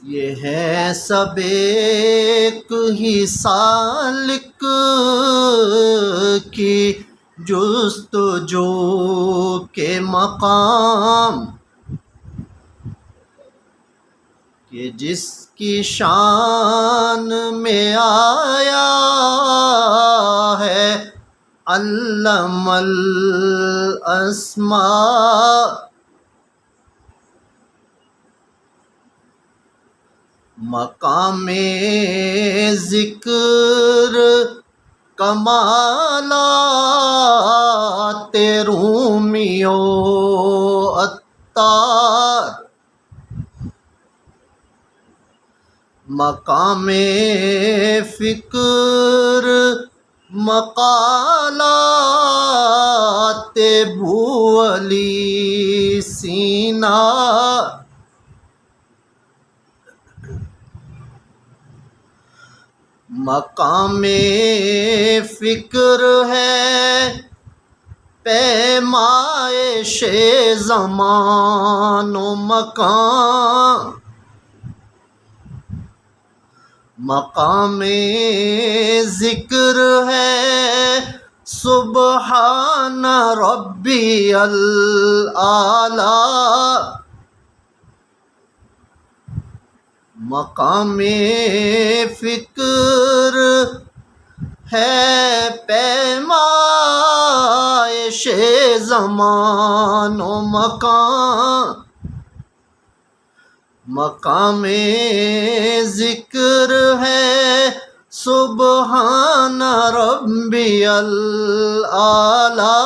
یہ ہے سب ایک ہی سالک کی جستجو کے مقام، کہ جس کی شان میں آیا ہے علم الاسماء، مقام ذکر کمالات رومی و عطار، مقام فکر مقالات بو علی سینا، مقام فکر ہے پیمائش زمان و مکان، مقام ذکر ہے سبحان ربی الاعلی، مقام فکر ہے پیمائش زمان و مکان، مقام ذکر ہے سبحان ربی الاعلی۔